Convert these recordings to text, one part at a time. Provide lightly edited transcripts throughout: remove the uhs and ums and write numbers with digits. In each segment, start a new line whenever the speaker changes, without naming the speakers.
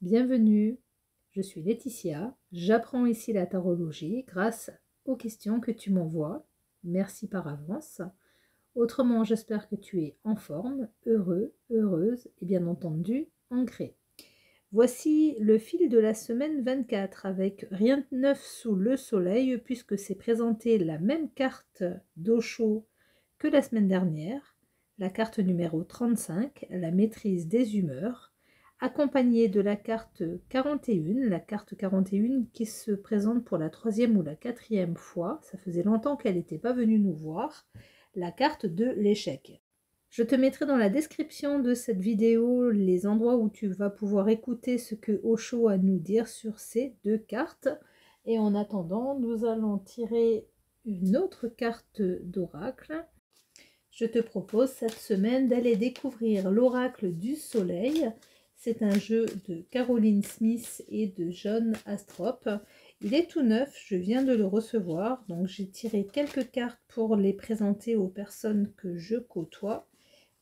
Bienvenue, je suis Laetitia, j'apprends ici la tarologie grâce aux questions que tu m'envoies. Merci par avance. Autrement, j'espère que tu es en forme, heureux, heureuse et bien entendu ancré. Voici le fil de la semaine 24 avec rien de neuf sous le soleil puisque c'est présenté la même carte d'Osho que la semaine dernière, la carte numéro 35, la maîtrise des humeurs, accompagnée de la carte 41, la carte 41 qui se présente pour la troisième ou la quatrième fois, ça faisait longtemps qu'elle n'était pas venue nous voir, la carte de l'échec. Je te mettrai dans la description de cette vidéo les endroits où tu vas pouvoir écouter ce que Osho a à nous dire sur ces deux cartes. Et en attendant, nous allons tirer une autre carte d'oracle. Je te propose cette semaine d'aller découvrir l'oracle du soleil. C'est un jeu de Caroline Smith et de John Astrop. Il est tout neuf, je viens de le recevoir, donc j'ai tiré quelques cartes pour les présenter aux personnes que je côtoie,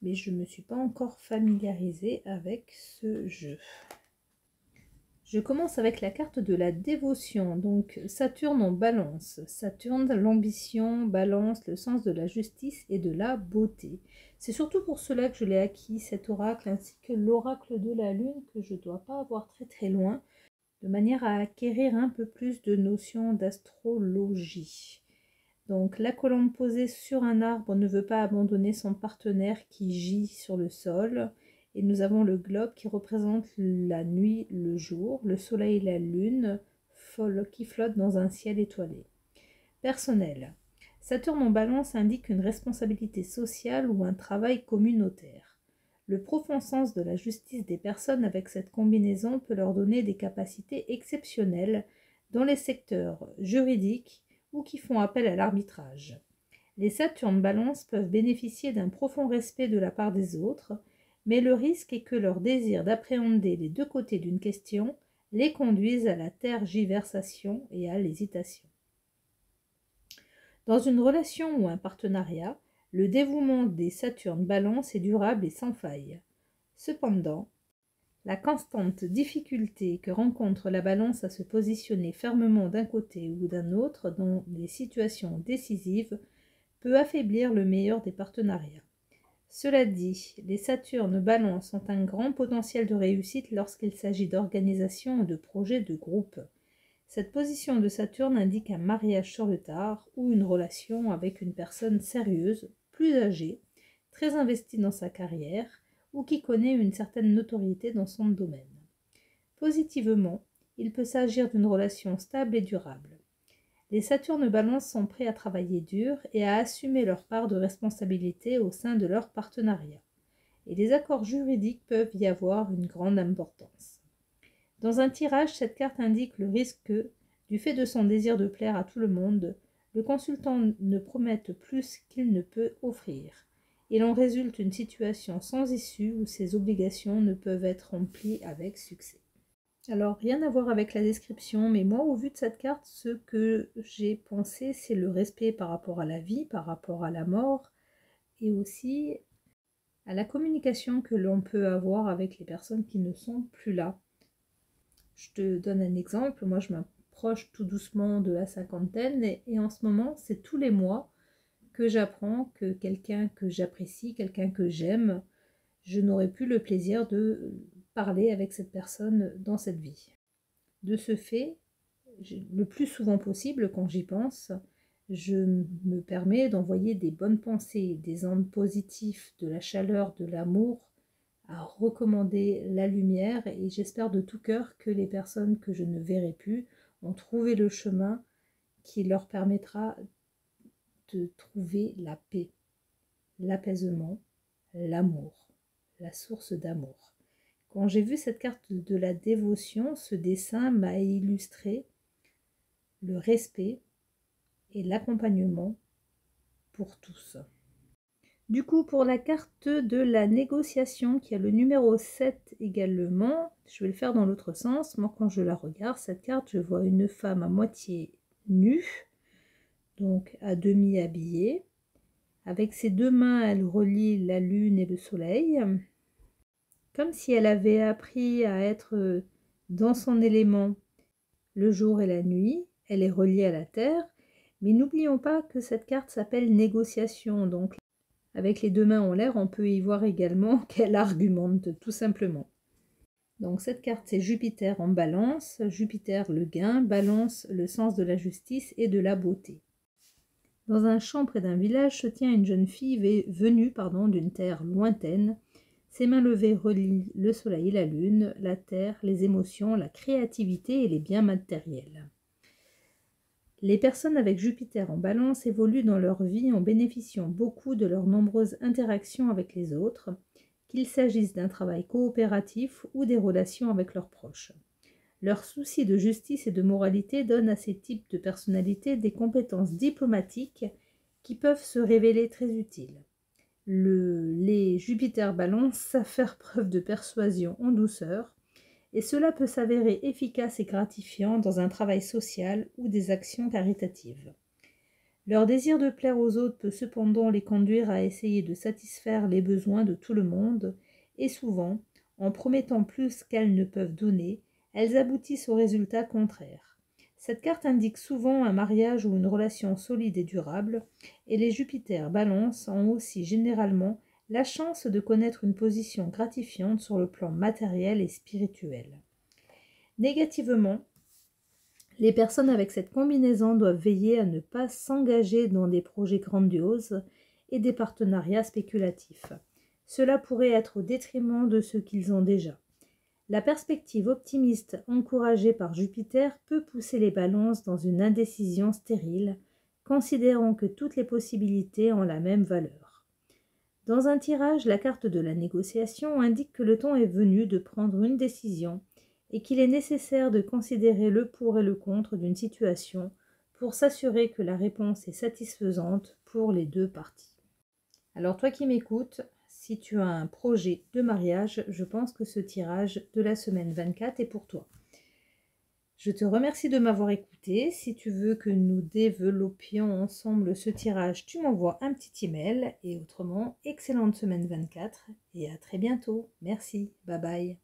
mais je ne me suis pas encore familiarisée avec ce jeu. Je commence avec la carte de la dévotion, donc Saturne en balance. Saturne, l'ambition, balance, le sens de la justice et de la beauté. C'est surtout pour cela que je l'ai acquis, cet oracle, ainsi que l'oracle de la lune que je ne dois pas avoir très loin, de manière à acquérir un peu plus de notions d'astrologie. Donc la colombe posée sur un arbre ne veut pas abandonner son partenaire qui gît sur le sol. Et nous avons le globe qui représente la nuit, le jour, le soleil et la lune qui flottent dans un ciel étoilé. Personnel. Saturne en balance indique une responsabilité sociale ou un travail communautaire. Le profond sens de la justice des personnes avec cette combinaison peut leur donner des capacités exceptionnelles dans les secteurs juridiques ou qui font appel à l'arbitrage. Les Saturnes balance peuvent bénéficier d'un profond respect de la part des autres, mais le risque est que leur désir d'appréhender les deux côtés d'une question les conduise à la tergiversation et à l'hésitation. Dans une relation ou un partenariat, le dévouement des Saturnes balance est durable et sans faille. Cependant, la constante difficulté que rencontre la balance à se positionner fermement d'un côté ou d'un autre dans les situations décisives peut affaiblir le meilleur des partenariats. Cela dit, les Saturnes balance ont un grand potentiel de réussite lorsqu'il s'agit d'organisation et de projets de groupe. Cette position de Saturne indique un mariage sur le tard ou une relation avec une personne sérieuse, plus âgée, très investie dans sa carrière ou qui connaît une certaine notoriété dans son domaine. Positivement, il peut s'agir d'une relation stable et durable. Les Saturnes balance sont prêts à travailler dur et à assumer leur part de responsabilité au sein de leur partenariat. Et les accords juridiques peuvent y avoir une grande importance. Dans un tirage, cette carte indique le risque que, du fait de son désir de plaire à tout le monde, le consultant ne promette plus qu'il ne peut offrir. Il en résulte une situation sans issue où ses obligations ne peuvent être remplies avec succès. Alors, rien à voir avec la description, mais moi, au vu de cette carte, ce que j'ai pensé, c'est le respect par rapport à la vie, par rapport à la mort, et aussi à la communication que l'on peut avoir avec les personnes qui ne sont plus là. Je te donne un exemple, moi je m'approche tout doucement de la cinquantaine, et en ce moment, c'est tous les mois que j'apprends que quelqu'un que j'apprécie, quelqu'un que j'aime, je n'aurai plus le plaisir de parler avec cette personne dans cette vie. De ce fait, le plus souvent possible, quand j'y pense, je me permets d'envoyer des bonnes pensées, des ondes positives, de la chaleur, de l'amour, à recommander la lumière, et j'espère de tout cœur que les personnes que je ne verrai plus ont trouvé le chemin qui leur permettra de trouver la paix, l'apaisement, l'amour, la source d'amour. Quand j'ai vu cette carte de la dévotion, ce dessin m'a illustré le respect et l'accompagnement pour tous. Du coup, pour la carte de la négociation, qui a le numéro 7 également, je vais le faire dans l'autre sens. Moi, quand je la regarde, cette carte, je vois une femme à moitié nue, donc à demi habillée. Avec ses deux mains, elle relie la lune et le soleil, comme si elle avait appris à être dans son élément le jour et la nuit, elle est reliée à la Terre, mais n'oublions pas que cette carte s'appelle négociation, donc avec les deux mains en l'air, on peut y voir également qu'elle argumente tout simplement. Donc cette carte c'est Jupiter en balance, Jupiter le gain, balance le sens de la justice et de la beauté. Dans un champ près d'un village se tient une jeune fille venue d'une terre lointaine. Ses mains levées relient le soleil et la lune, la terre, les émotions, la créativité et les biens matériels. Les personnes avec Jupiter en balance évoluent dans leur vie en bénéficiant beaucoup de leurs nombreuses interactions avec les autres, qu'il s'agisse d'un travail coopératif ou des relations avec leurs proches. Leur souci de justice et de moralité donne à ces types de personnalités des compétences diplomatiques qui peuvent se révéler très utiles. Les Jupiter Balance savent faire preuve de persuasion en douceur, et cela peut s'avérer efficace et gratifiant dans un travail social ou des actions caritatives. Leur désir de plaire aux autres peut cependant les conduire à essayer de satisfaire les besoins de tout le monde, et souvent, en promettant plus qu'elles ne peuvent donner, elles aboutissent au résultat contraire. Cette carte indique souvent un mariage ou une relation solide et durable, et les Jupiter Balance ont aussi généralement la chance de connaître une position gratifiante sur le plan matériel et spirituel. Négativement, les personnes avec cette combinaison doivent veiller à ne pas s'engager dans des projets grandioses et des partenariats spéculatifs. Cela pourrait être au détriment de ce qu'ils ont déjà. La perspective optimiste encouragée par Jupiter peut pousser les balances dans une indécision stérile, considérant que toutes les possibilités ont la même valeur. Dans un tirage, la carte de la négociation indique que le temps est venu de prendre une décision et qu'il est nécessaire de considérer le pour et le contre d'une situation pour s'assurer que la réponse est satisfaisante pour les deux parties. Alors toi qui m'écoutes, si tu as un projet de mariage, je pense que ce tirage de la semaine 24 est pour toi. Je te remercie de m'avoir écouté. Si tu veux que nous développions ensemble ce tirage, tu m'envoies un petit email. Et autrement, excellente semaine 24 et à très bientôt. Merci, bye bye.